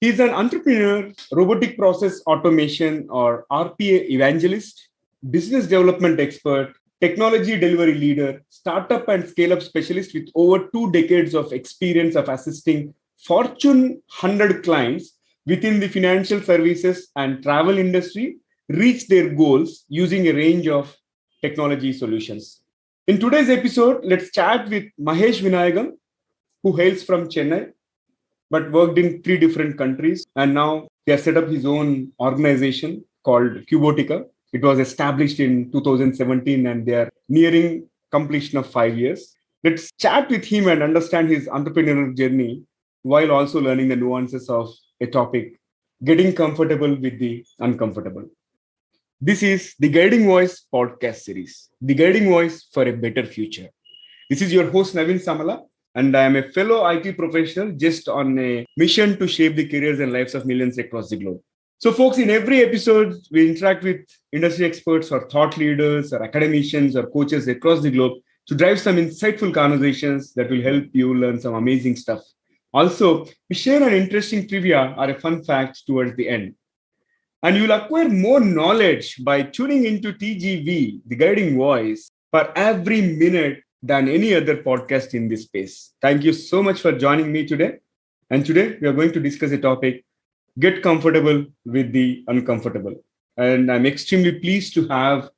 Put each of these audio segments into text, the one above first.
He's an entrepreneur, robotic process automation or RPA evangelist, business development expert, technology delivery leader, startup and scale up specialist with over 2 decades of experience of assisting Fortune 100 clients within the financial services and travel industry reach their goals using a range of technology solutions. In today's episode, let's chat with Mahesh Vinayagam, who hails from Chennai but worked in 3 different countries. And now he has set up his own organization called Cubotica. It was established in 2017 and they are nearing completion of 5 years. Let's chat with him and understand his entrepreneurial journey while also learning the nuances of a topic, getting comfortable with the uncomfortable. This is the Guiding Voice podcast series, the Guiding Voice for a Better Future. This is your host, Naveen Samala, and I am a fellow IT professional just on a mission to shape the careers and lives of millions across the globe. So, folks, in every episode, we interact with industry experts or thought leaders or academicians or coaches across the globe to drive some insightful conversations that will help you learn some amazing stuff. Also, we share an interesting trivia or a fun fact towards the end. And you'll acquire more knowledge by tuning into TGV, the Guiding Voice, for every minute than any other podcast in this space. Thank you so much for joining me today. And today we are going to discuss a topic, get comfortable with the uncomfortable. And I'm extremely pleased to have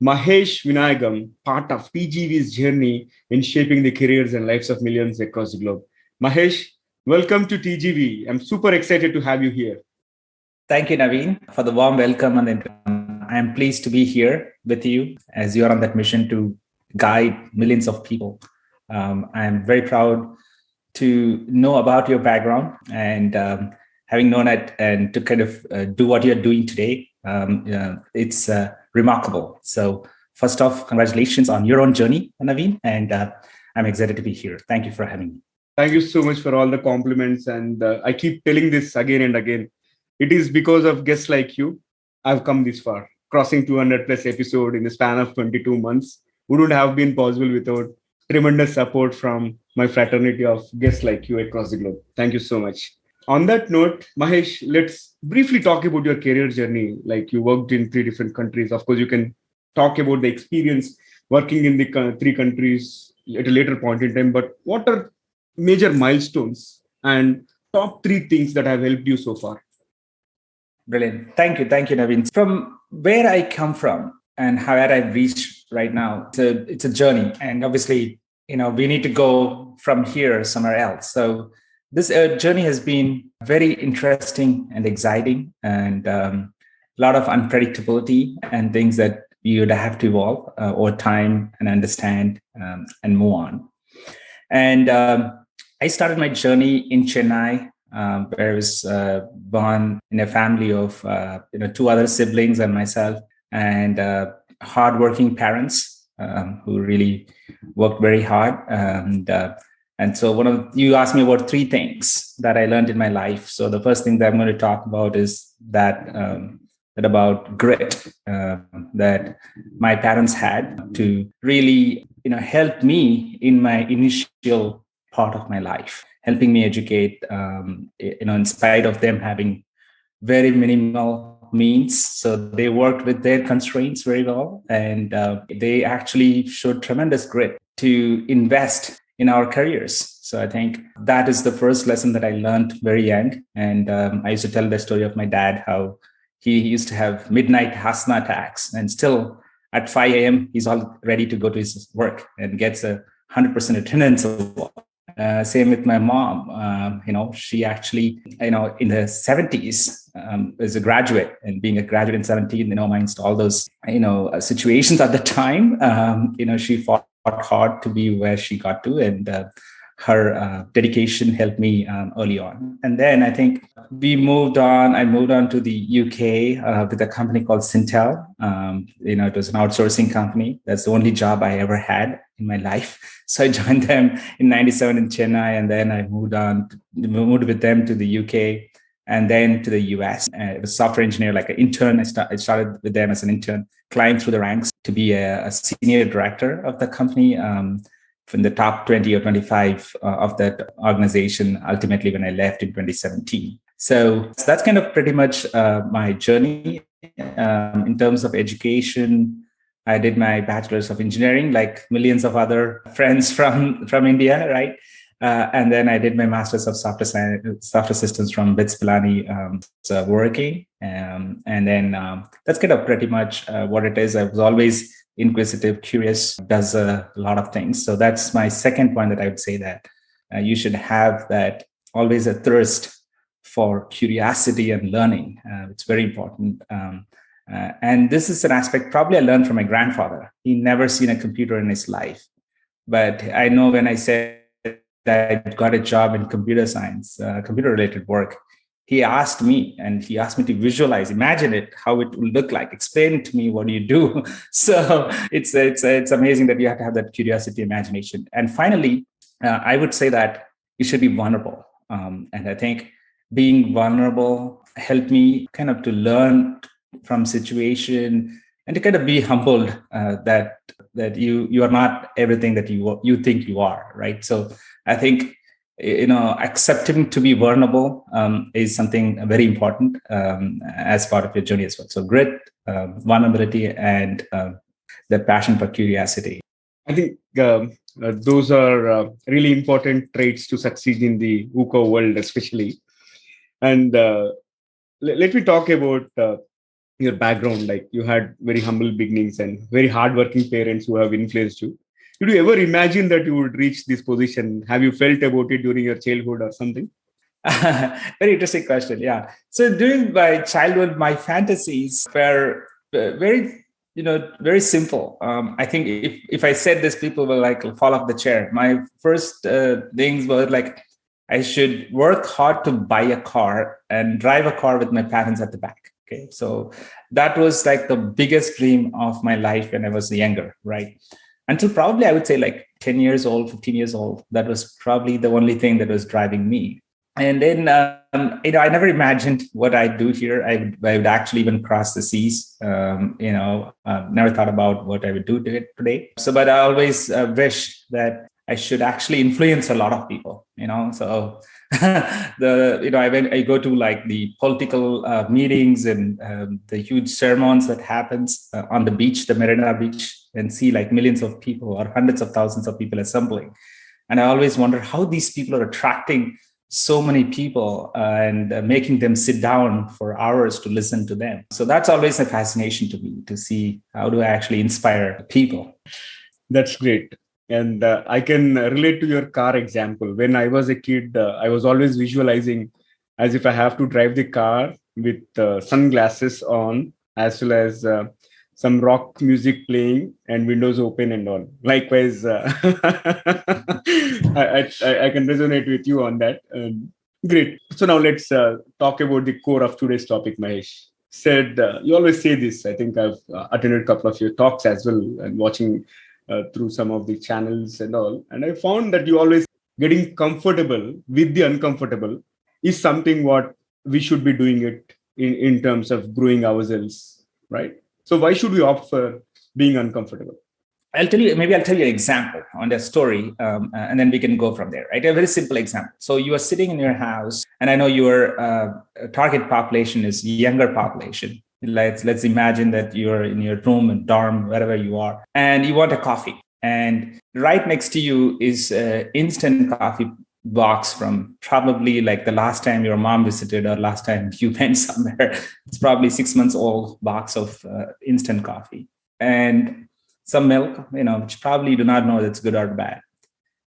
Mahesh Vinayagam, part of TGV's journey in shaping the careers and lives of millions across the globe. Mahesh, welcome to TGV. I'm super excited to have you here. Thank you, Naveen, for the warm welcome. And I am pleased to be here with you as you are on that mission to guide millions of people. I am very proud to know about your background and having known it and to kind of do what you're doing today. It's remarkable. So first off, congratulations on your own journey, Naveen, and I'm excited to be here. Thank you for having me. Thank you so much for all the compliments. And I keep telling this again and again. It is because of guests like you, I've come this far, crossing 200 plus episode in the span of 22 months. Wouldn't have been possible without tremendous support from my fraternity of guests like you across the globe. Thank you so much. On that note, Mahesh, let's briefly talk about your career journey. Like you worked in 3 different countries. Of course, you can talk about the experience working in the 3 countries at a later point in time. But what are major milestones and top 3 things that have helped you so far? Brilliant. Thank you, Naveen. From where I come from and how I've reached right now, it's a journey. And obviously, we need to go from here somewhere else. So this journey has been very interesting and exciting and a lot of unpredictability and things that you would have to evolve over time and understand and move on. And I started my journey in Chennai, where I was born in a family of 2 other siblings and myself, and hardworking parents who really worked very hard. And so you asked me about 3 things that I learned in my life. So the first thing that I'm going to talk about is that about grit that my parents had to really help me in my initial part of my life, helping me educate, in spite of them having very minimal means. So they worked with their constraints very well. And they actually showed tremendous grit to invest in our careers. So I think that is the first lesson that I learned very young. And I used to tell the story of my dad, how he used to have midnight asthma attacks. And still at 5 a.m., he's all ready to go to his work and gets a 100% attendance award. Same with my mom. She actually, in the 70s, is a graduate, and being a graduate in 17, amongst all those, situations at the time, she fought hard to be where she got to, and her dedication helped me early on. And then I think we moved on. I moved on to the UK with a company called Syntel. It was an outsourcing company. That's the only job I ever had in my life. So I joined them in 97 in Chennai, and then I moved with them to the UK and then to the US. I was a software engineer, like an intern. I started with them as an intern, climbed through the ranks to be a senior director of the company, from the top 20 or 25 of that organization, ultimately when I left in 2017. So that's kind of pretty much my journey in terms of education. I did my bachelor's of engineering, like millions of other friends from India, right? And then I did my master's of software science, software systems from Witty working. And then that's kind of pretty much what it is. I was always inquisitive, curious, does a lot of things. So that's my second point, that I would say that you should have that always a thirst for curiosity and learning. It's very important. And this is an aspect probably I learned from my grandfather. He never seen a computer in his life. But I know when I said that I got a job in computer science, computer related work, he asked me to visualize, imagine it, how it will look like, explain to me what do you do. So it's amazing that you have to have that curiosity, imagination. And finally, I would say that you should be vulnerable. And I think being vulnerable helped me kind of to learn from situation and to kind of be humbled that you are not everything that you think you are, right? So I think accepting to be vulnerable is something very important as part of your journey as well. So grit, vulnerability, and the passion for curiosity. I think those are really important traits to succeed in the VUCA world, especially. And let me talk about your background. Like, you had very humble beginnings and very hardworking parents who have influenced you. Did you ever imagine that you would reach this position? Have you felt about it during your childhood or something? Very interesting question. Yeah. So during my childhood, my fantasies were very, very simple. I think if I said this, people will like fall off the chair. My first things were like, I should work hard to buy a car and drive a car with my parents at the back. Okay. So that was like the biggest dream of my life when I was younger, right? Until probably I would say like 10 years old, 15 years old. That was probably the only thing that was driving me. And then, I never imagined what I'd do here. I would actually even cross the seas. Never thought about what I would do today. So, but I always wish that I should actually influence a lot of people, So I go to like the political meetings and the huge sermons that happens on the beach, the Marina Beach, and see like millions of people or hundreds of thousands of people assembling. And I always wonder how these people are attracting so many people and making them sit down for hours to listen to them. So that's always a fascination to me, to see how do I actually inspire people. That's great. And I can relate to your car example. When I was a kid, I was always visualizing as if I have to drive the car with sunglasses on, as well as some rock music playing and windows open and all. Likewise, I can resonate with you on that. Great. So now let's talk about the core of today's topic, Mahesh. You always say this. I think I've attended a couple of your talks as well and watching through some of the channels and all. And I found that you always getting comfortable with the uncomfortable is something what we should be doing it in terms of growing ourselves, right? So why should we opt for being uncomfortable? I'll tell you an example on the story, and then we can go from there, right? A very simple example. So you are sitting in your house, and I know your target population is younger population. Let's imagine that you're in your room and dorm, wherever you are, and you want a coffee. And right next to you is an instant coffee box from probably like the last time your mom visited or last time you went somewhere. It's probably 6 months old box of instant coffee and some milk, which probably you do not know that's good or bad.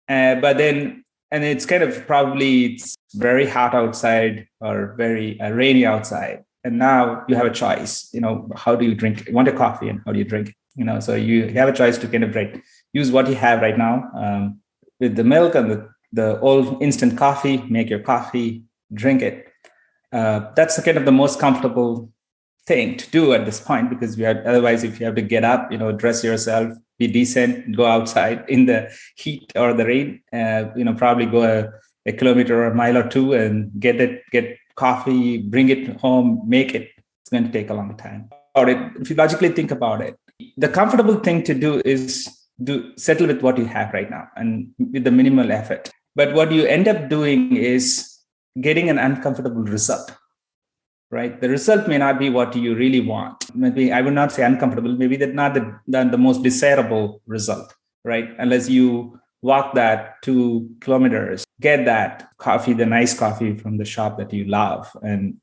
But then, and it's kind of probably it's very hot outside or very rainy outside. And now you have a choice, how do you drink it? You want a coffee and how do you drink it? So you have a choice to kind of use what you have right now with the milk and the old instant coffee, make your coffee, drink it. That's the kind of the most comfortable thing to do at this point, because otherwise, if you have to get up, dress yourself, be decent, go outside in the heat or the rain, probably go a kilometer or a mile or two and get coffee, bring it home, make it. It's going to take a long time. If you logically think about it, the comfortable thing to do is settle with what you have right now and with the minimal effort. But what you end up doing is getting an uncomfortable result, right? The result may not be what you really want. Maybe I would not say uncomfortable, maybe that's not the most desirable result, right? Unless you walk that 2 kilometers, get that coffee, the nice coffee from the shop that you love, and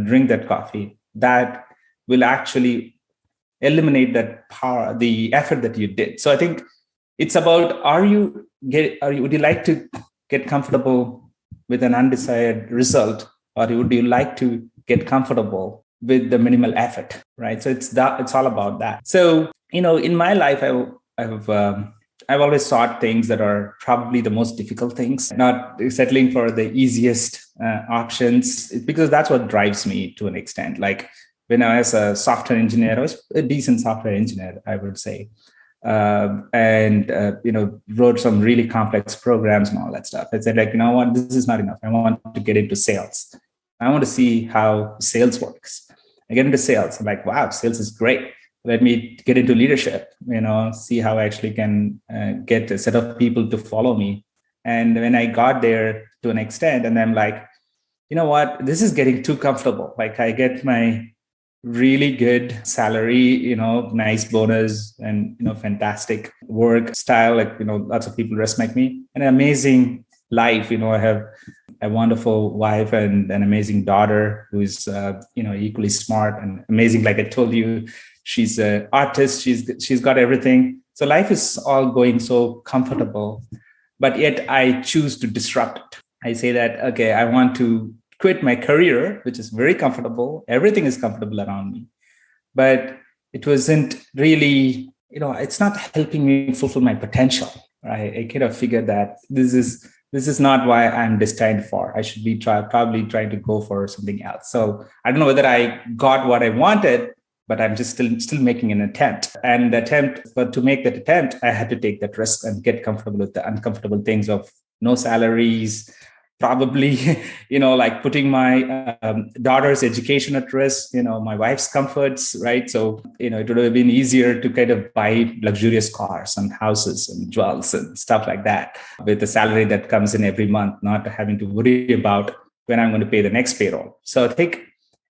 drink that coffee. That will actually eliminate that power, the effort that you did. So I think it's about, would you like to get comfortable with an undesired result, or would you like to get comfortable with the minimal effort, right? So it's all about that. So, in my life, I've always sought things that are probably the most difficult things, not settling for the easiest options, because that's what drives me to an extent. Like when I was a software engineer, I was a decent software engineer, I would say. And wrote some really complex programs and all that stuff. I said, like, you know what, this is not enough. I want to get into sales. I want to see how sales works. I get into sales. I'm like, wow, sales is great. Let me get into leadership, see how I actually can get a set of people to follow me. And when I got there to an extent, and I'm like, you know what, this is getting too comfortable. Like I get my really good salary, nice bonus, and, fantastic work style. Like, lots of people respect me, and an amazing life. I have a wonderful wife and an amazing daughter who is, equally smart and amazing. Like I told you, she's an artist. She's got everything. So life is all going so comfortable, but yet I choose to disrupt it. I say that, okay, I want to quit my career, which is very comfortable. Everything is comfortable around me, but it wasn't really, it's not helping me fulfill my potential. Right? I kind of figured that this is not why I'm destined for. I should be probably trying to go for something else. So I don't know whether I got what I wanted, but I'm just still making an attempt. And but to make that attempt, I had to take that risk and get comfortable with the uncomfortable things of no salaries, probably, like putting my daughter's education at risk, my wife's comforts, right? So, it would have been easier to kind of buy luxurious cars and houses and jewels and stuff like that with the salary that comes in every month, not having to worry about when I'm going to pay the next payroll. So I think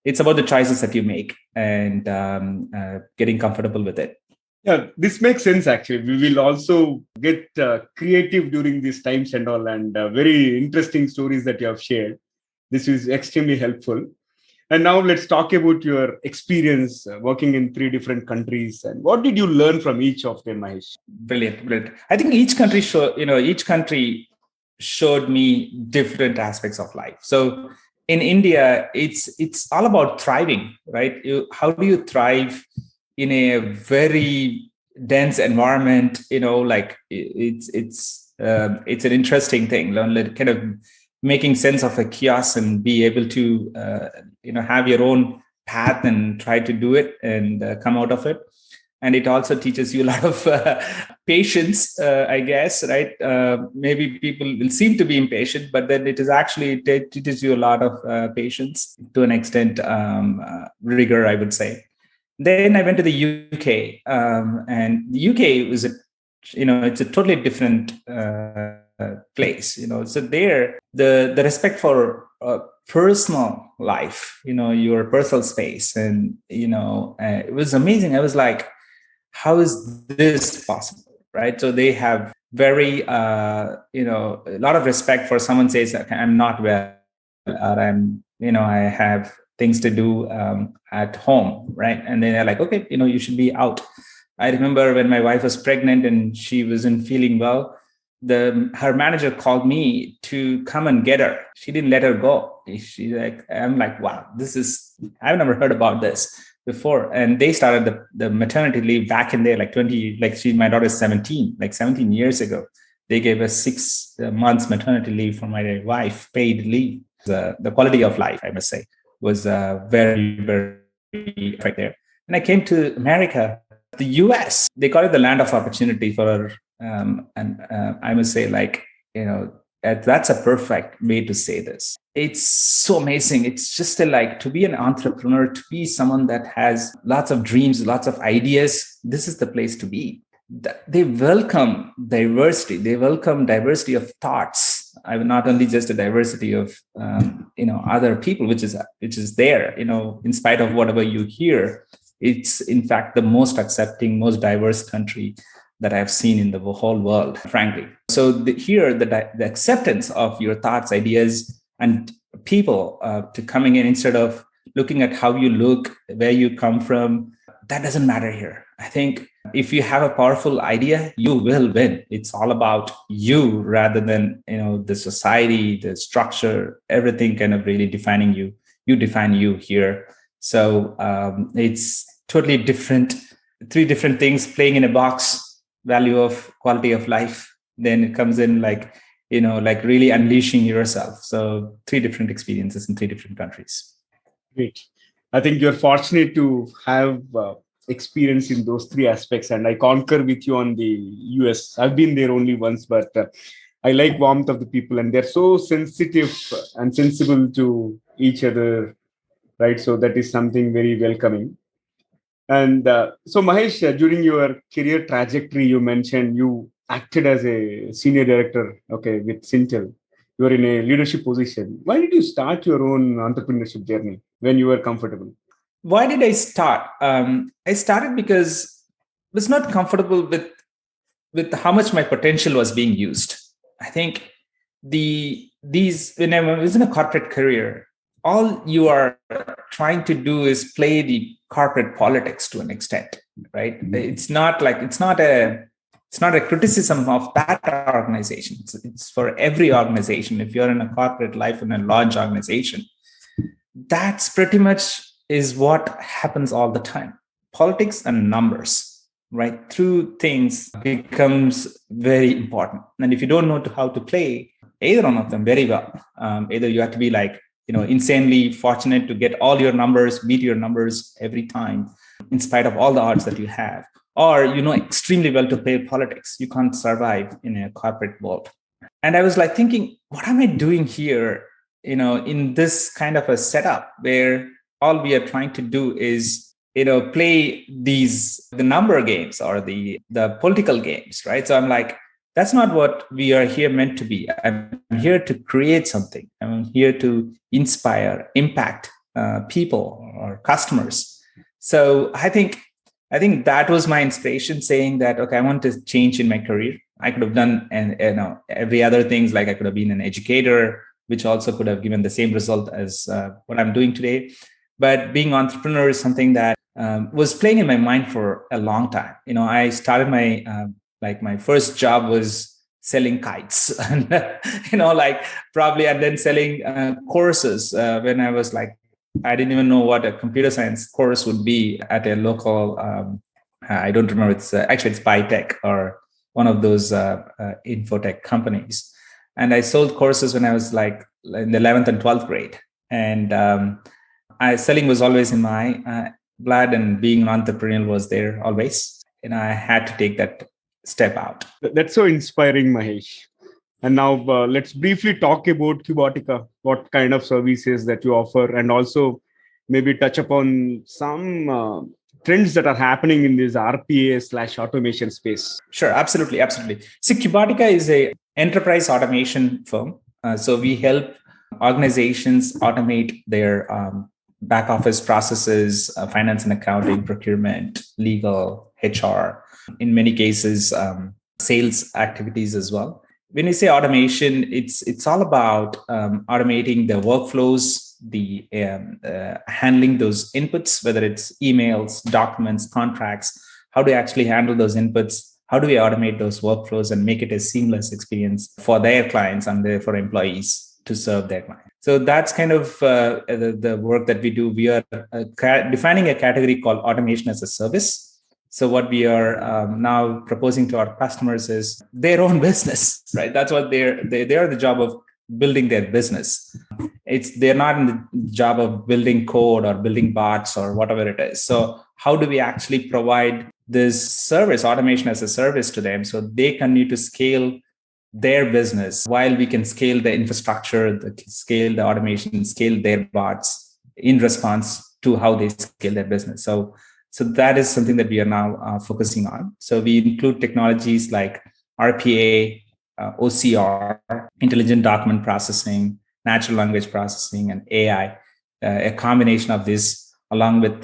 it's about the choices that you make and getting comfortable with it. Yeah, this makes sense. Actually, we will also get creative during these times and all, and very interesting stories that you have shared. This is extremely helpful. And now let's talk about your experience working in 3 different countries, and what did you learn from each of them, Mahesh? Brilliant. I think each country showed me different aspects of life. So in India, it's all about thriving, right? How do you thrive in a very dense environment? Like it's an interesting thing, kind of making sense of a chaos and be able to have your own path and try to do it and come out of it. And it also teaches you a lot of patience, I guess, right? Maybe people will seem to be impatient, but then it teaches you a lot of patience, to an extent, rigor, I would say. Then I went to the UK, and the UK was it's a totally different place. So there, the respect for personal life, your personal space, and it was amazing. I was like, how is this possible, right? So they have very a lot of respect for someone says, okay, I'm not well, or I have things to do at home, right? And then they're like, okay, you should be out. I remember when my wife was pregnant and she wasn't feeling well, her manager called me to come and get her. She didn't let her go. I'm like, wow, I've never heard about this before. And they started the maternity leave back in there, my daughter's 17, like 17 years ago. They gave us 6 months maternity leave for my wife, paid leave. The quality of life, I must say, was very, very right there. And I came to America, the US. They call it the land of opportunity for, and I must say, that's a perfect way to say this. It's so amazing. It's just to be an entrepreneur, to be someone that has lots of dreams, lots of ideas. This is the place to be. They welcome diversity. They welcome diversity of thoughts. I mean, not only just a diversity of other people, which is there, in spite of whatever you hear, it's in fact the most accepting, most diverse country that I've seen in the whole world, frankly. So here, the acceptance of your thoughts, ideas, and people to coming in instead of looking at how you look, where you come from, that doesn't matter here. I think if you have a powerful idea, you will win. It's all about you rather than, the society, the structure, everything kind of really defining you. You define you here. So it's totally different, three different things playing in a box, value of quality of life. Then it comes in like really unleashing yourself. So three different experiences in three different countries. Great. I think you're fortunate to have experience in those three aspects, and I concur with you on the US. I've been there only once, but I like warmth of the people, and they're so sensitive and sensible to each other, right? So that is something very welcoming. And so Mahesh, during your career trajectory, you mentioned you acted as a senior director, okay, with Sintel. You were in a leadership position. Why did you start your own entrepreneurship journey when you were comfortable? Why did I start? I started because I was not comfortable with how much my potential was being used. I think when I was in a corporate career, all you are trying to do is play the corporate politics to an extent, right? Mm-hmm. It's not a criticism of that organization. It's for every organization. If you're in a corporate life in a large organization, that's pretty much is what happens all the time. Politics and numbers, right? Through things becomes very important. And if you don't know how to play either one of them very well, either you have to be like, insanely fortunate to get all your numbers, meet your numbers every time, in spite of all the odds that you have, or extremely well to play politics. You can't survive in a corporate world. And I was like thinking, what am I doing here, in this kind of a setup where all we are trying to do is, play the number games or the political games, right? So I'm like, that's not what we are here meant to be. I'm here to create something. I'm here to inspire, impact people or customers. So I think that was my inspiration, saying that, okay, I want to change in my career. I could have done every other things, like I could have been an educator, which also could have given the same result as what I'm doing today. But being an entrepreneur is something that was playing in my mind for a long time. I started my first job was selling kites, and probably, and then selling courses when I was like, I didn't even know what a computer science course would be at a local. I don't remember. It's Bytech or one of those infotech companies. And I sold courses when I was like in the 11th and 12th grade. And selling was always in my blood, and being an entrepreneur was there always. I had to take that step out. That's so inspiring, Mahesh. And now let's briefly talk about Cubotica, what kind of services that you offer, and also maybe touch upon some trends that are happening in this RPA/automation space. Sure, absolutely. So Cubotica is a enterprise automation firm. So we help organizations automate their back office processes, finance and accounting, procurement, legal, HR, in many cases, sales activities as well. When you say automation, it's all about automating the workflows, the handling those inputs, whether it's emails, documents, contracts. How do you actually handle those inputs? How do we automate those workflows and make it a seamless experience for their clients and for employees to serve their clients? So that's kind of the work that we do. We are defining a category called automation as a service. So what we are now proposing to our customers is their own business, right? That's what they are the job of building their business. They're not in the job of building code or building bots or whatever it is. So how do we actually provide this service, automation as a service, to them so they continue to scale their business while we can scale the infrastructure, scale the automation, scale their bots in response to how they scale their business. So that is something that we are now focusing on. So we include technologies like RPA, OCR, intelligent document processing, natural language processing, and AI, a combination of this along with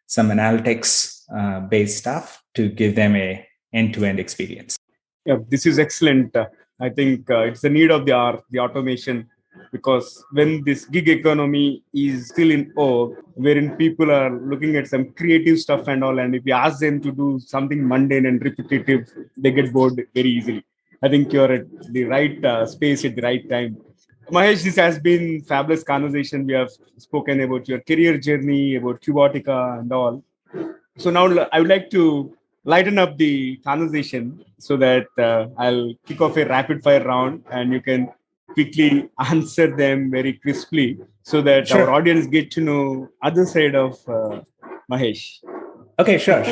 some analytics based stuff to give them a end-to-end experience. Yeah, this is excellent. I think it's the need of the hour, the automation, because when this gig economy is still in vogue, wherein people are looking at some creative stuff and all, and if you ask them to do something mundane and repetitive, they get bored very easily. I think you're at the right space at the right time. Mahesh, this has been fabulous conversation. We have spoken about your career journey, about Cubotica and all. So now I would like to lighten up the conversation so that I'll kick off a rapid fire round and you can quickly answer them very crisply so that Sure. our audience get to know other side of Mahesh. Okay, sure.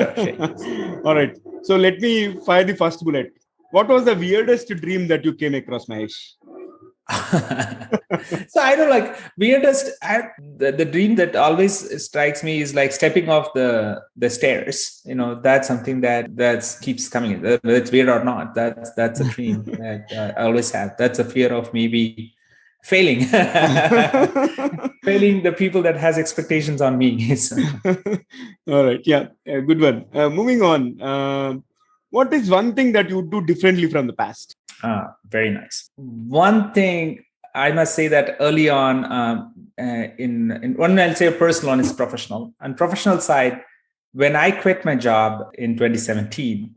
All right. So let me fire the first bullet. What was the weirdest dream that you came across, Mahesh? So I don't like weirdest. The dream that always strikes me is like stepping off the stairs. That's something that keeps coming. Whether it's weird or not, that's a dream that I always have. That's a fear of maybe failing, failing the people that has expectations on me. So. All right, yeah, good one. Moving on. What is one thing that you would do differently from the past? Very nice. One thing I must say that early on, in one, I'll say personal, one is professional. On professional side, when I quit my job in 2017,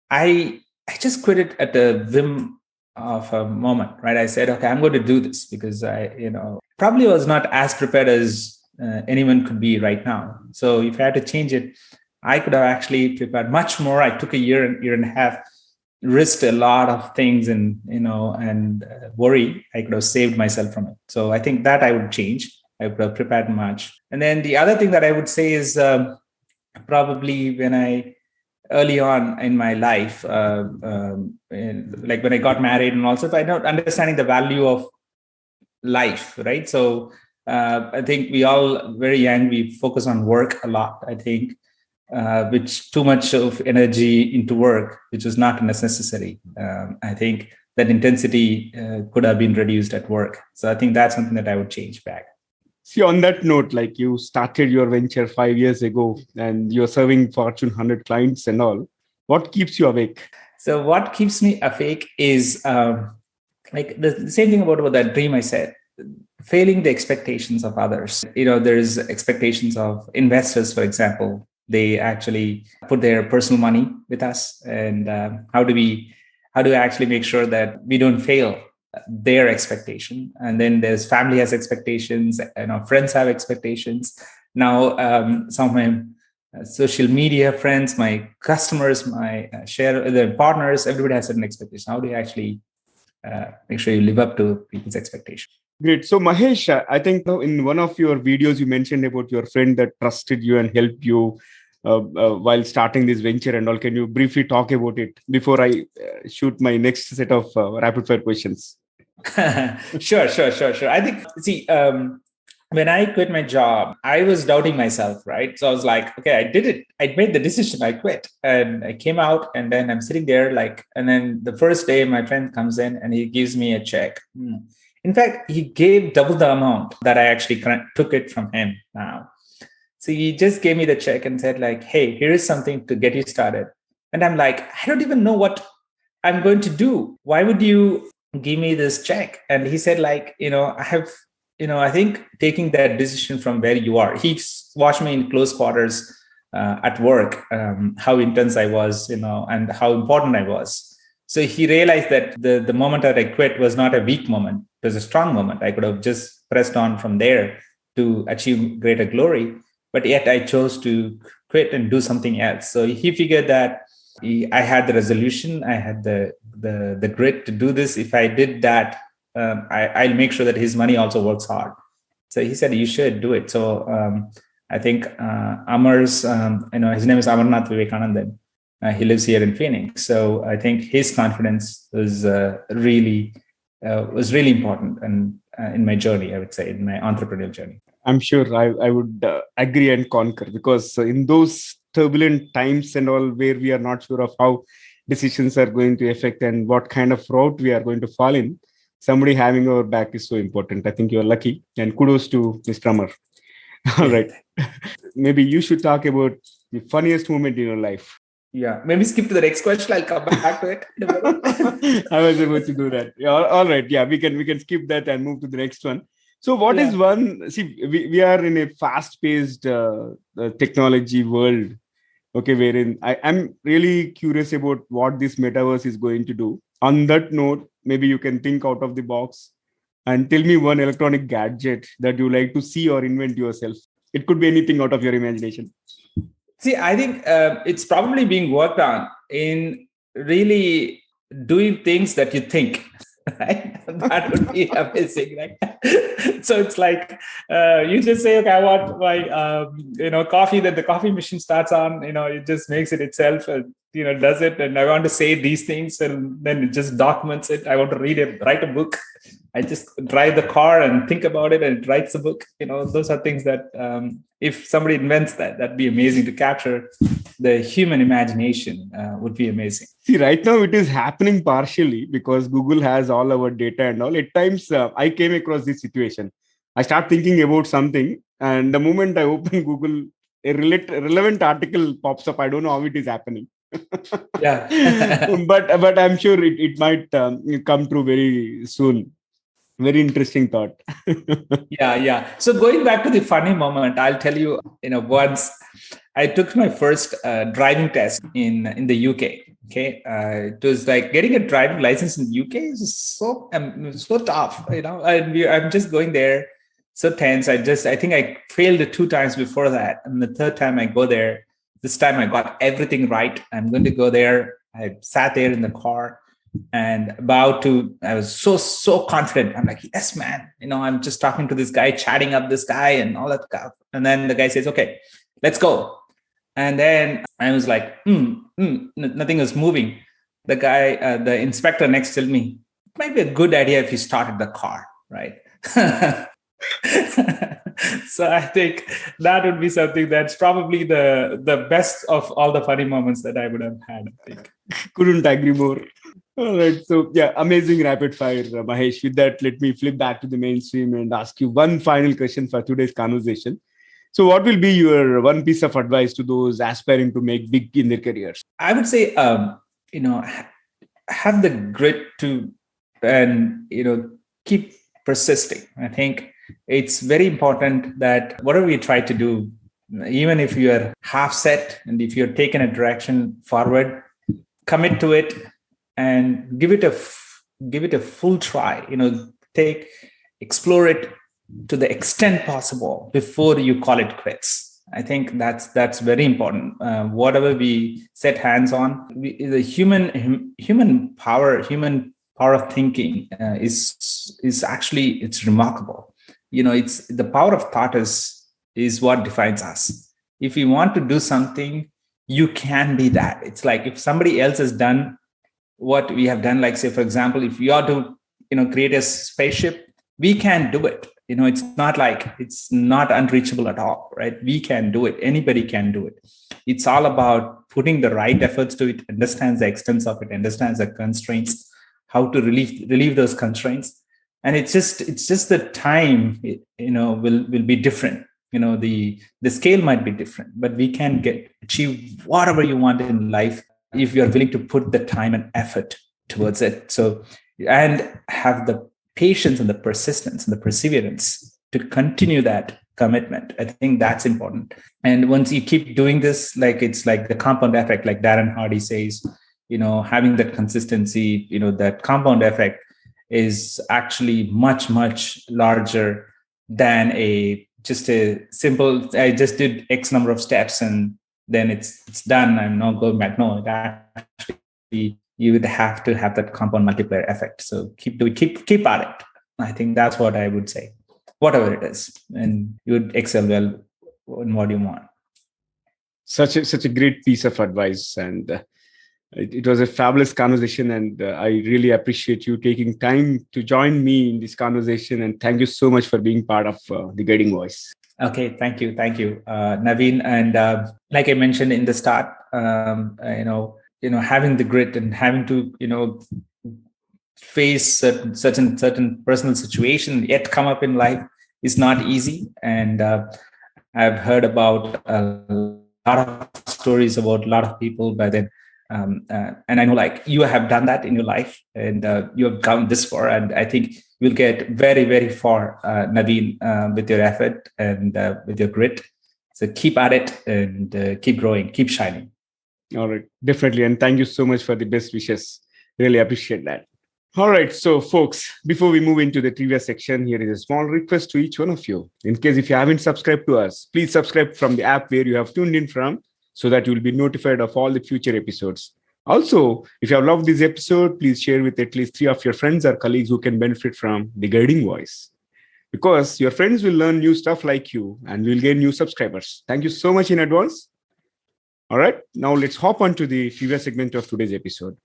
I just quit it at the whim of a moment, right? I said, okay, I'm going to do this because I, probably was not as prepared as anyone could be right now. So if I had to change it, I could have actually prepared much more. I took a year and a half, risked a lot of things and worry. I could have saved myself from it. So I think that I would change. I would have prepared much. And then the other thing that I would say is probably when I early on in my life, like when I got married, and also by not understanding the value of life, right? So I think we all very young, we focus on work a lot, I think, which too much of energy into work, which was not necessary. I think that intensity could have been reduced at work. So I think that's something that I would change back. See, on that note, like you started your venture 5 years ago and you're serving Fortune 100 clients and all. What keeps you awake? So what keeps me awake is like the same thing about that dream I said, failing the expectations of others. There's expectations of investors, for example. They actually put their personal money with us. And how do we actually make sure that we don't fail their expectation? And then there's family has expectations, friends have expectations. Now, some of my social media friends, my customers, my the partners, everybody has certain expectations. How do you actually make sure you live up to people's expectations? Great. So Mahesh, I think in one of your videos, you mentioned about your friend that trusted you and helped you while starting this venture and all. Can you briefly talk about it before I shoot my next set of rapid fire questions? Sure. I think, when I quit my job, I was doubting myself, right? So I was like, okay, I did it. I made the decision. I quit and I came out, and then I'm sitting there and then the first day my friend comes in and he gives me a check. In fact, he gave double the amount that I actually took it from him now. So he just gave me the check and said like, hey, here is something to get you started. And I'm like, I don't even know what I'm going to do. Why would you give me this check? And he said like, I have, I think taking that decision from where you are, he's watched me in close quarters at work, how intense I was, and how important I was. So he realized that the moment that I quit was not a weak moment. It was a strong moment. I could have just pressed on from there to achieve greater glory. But yet I chose to quit and do something else. So he figured that I had the resolution. I had the grit to do this. If I did that, I'll make sure that his money also works hard. So he said, you should do it. So I think Amar's, his name is Amarnath Vivekanandan. He lives here in Phoenix. So I think his confidence was really important and in my journey, I would say, in my entrepreneurial journey. I'm sure I would agree and concur, because in those turbulent times and all where we are not sure of how decisions are going to affect and what kind of route we are going to fall in. Somebody having our back is so important. I think you're lucky, and kudos to Mr. Amar. All right. Maybe you should talk about the funniest moment in your life. Yeah, maybe skip to the next question. I'll come back to it. I was about to do that. Yeah, all right. Yeah, we can skip that and move to the next one. So what is one? See, we are in a fast-paced technology world. Okay, wherein I'm really curious about what this metaverse is going to do. On that note, maybe you can think out of the box and tell me one electronic gadget that you like to see or invent yourself. It could be anything out of your imagination. See, I think it's probably being worked on in really doing things that you think, right? That would be amazing, right? So it's like you just say, okay, I want my coffee that the coffee machine starts on. It just makes it itself, and does it. And I want to say these things, and then it just documents it. I want to write a book. I just drive the car and think about it, and it writes the book. Those are things that if somebody invents that'd be amazing to capture. The human imagination would be amazing. See, right now it is happening partially because Google has all our data and all. At times, I came across this situation. I start thinking about something, and the moment I open Google, a relevant article pops up. I don't know how it is happening. Yeah, but I'm sure it might come through very soon. Very interesting thought. Yeah. So going back to the funny moment, I'll tell you. Once I took my first driving test in the UK. Okay, it was like getting a driving license in the UK is so tough. I'm just going there, so tense. I think I failed it 2 times before that, and the third time I go there. This time I got everything right. I'm going to go there. I sat there in the car. And I was so confident. I'm like, yes, man. I'm just talking to this guy, chatting up this guy and all that stuff. And then the guy says, okay, let's go. And then I was like, nothing was moving. The guy, the inspector next to me, it might be a good idea if he started the car, right? So I think that would be something that's probably the best of all the funny moments that I would have had, I think. Couldn't agree more. All right. So, yeah, amazing rapid fire, Mahesh. With that, let me flip back to the mainstream and ask you one final question for today's conversation. So, what will be your one piece of advice to those aspiring to make big in their careers? I would say, have the grit to, and, keep persisting. I think it's very important that whatever you try to do, even if you are half set and if you're taking a direction forward, commit to it. And give it a full try. Explore it to the extent possible before you call it quits. I think that's very important. Whatever we set hands on, the human power of thinking is actually it's remarkable. It's the power of thought is what defines us. If you want to do something, you can be that. It's like if somebody else has done what we have done, like say, for example, if you are to, create a spaceship, we can do it. It's not unreachable at all, right? We can do it. Anybody can do it. It's all about putting the right efforts to it, understands the extent of it, understands the constraints, how to relieve those constraints. And it's just the time, will be different. The scale might be different, but we can achieve whatever you want in life if you're willing to put the time and effort towards it. So, and have the patience and the persistence and the perseverance to continue that commitment. I think that's important. And once you keep doing this, it's like the compound effect, like Darren Hardy says, having that consistency, that compound effect is actually much, much larger than just a simple, I just did X number of steps and then it's done. I'm not going back. No, actually, you would have to have that compound multiplier effect. So keep at it. I think that's what I would say, whatever it is, and you would excel well in what you want. Such a great piece of advice, and it was a fabulous conversation, and I really appreciate you taking time to join me in this conversation, and thank you so much for being part of the Guiding Voice. Okay, thank you, Naveen. And like I mentioned in the start, having the grit and having to, face certain personal situation yet come up in life is not easy. And I've heard about a lot of stories about a lot of people by then. And I know like you have done that in your life, and you have come this far, and I think you'll get very, very far, Naveen, with your effort and with your grit. So keep at it and keep growing, keep shining. All right, definitely. And thank you so much for the best wishes. Really appreciate that. All right, so folks, before we move into the trivia section, here is a small request to each one of you. In case if you haven't subscribed to us, please subscribe from the app where you have tuned in from, so that you will be notified of all the future episodes. Also, if you have loved this episode, please share with at least 3 of your friends or colleagues who can benefit from the guiding voice. Because your friends will learn new stuff like you and will gain new subscribers. Thank you so much in advance. All right, now let's hop on to the trivia segment of today's episode.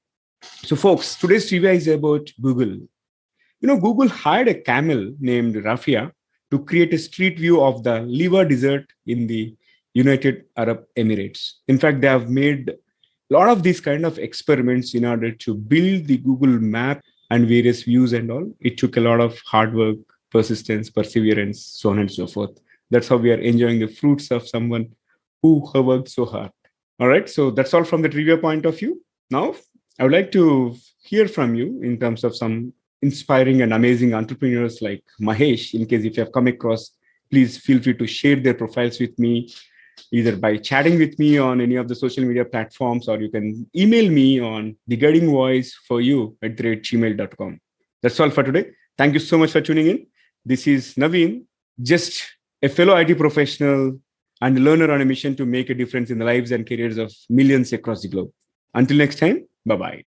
So folks, today's trivia is about Google. Google hired a camel named Rafia to create a street view of the Liwa Desert in the United Arab Emirates. In fact, they have made a lot of these kind of experiments in order to build the Google map and various views and all. It took a lot of hard work, persistence, perseverance, so on and so forth. That's how we are enjoying the fruits of someone who worked so hard. All right, so that's all from the trivia point of view. Now, I would like to hear from you in terms of some inspiring and amazing entrepreneurs like Mahesh. In case if you have come across, please feel free to share their profiles with me, either by chatting with me on any of the social media platforms, or you can email me on theguidingvoiceforyou@gmail.com. That's all for today. Thank you so much for tuning in. This is Naveen, just a fellow IT professional and a learner on a mission to make a difference in the lives and careers of millions across the globe. Until next time, bye-bye.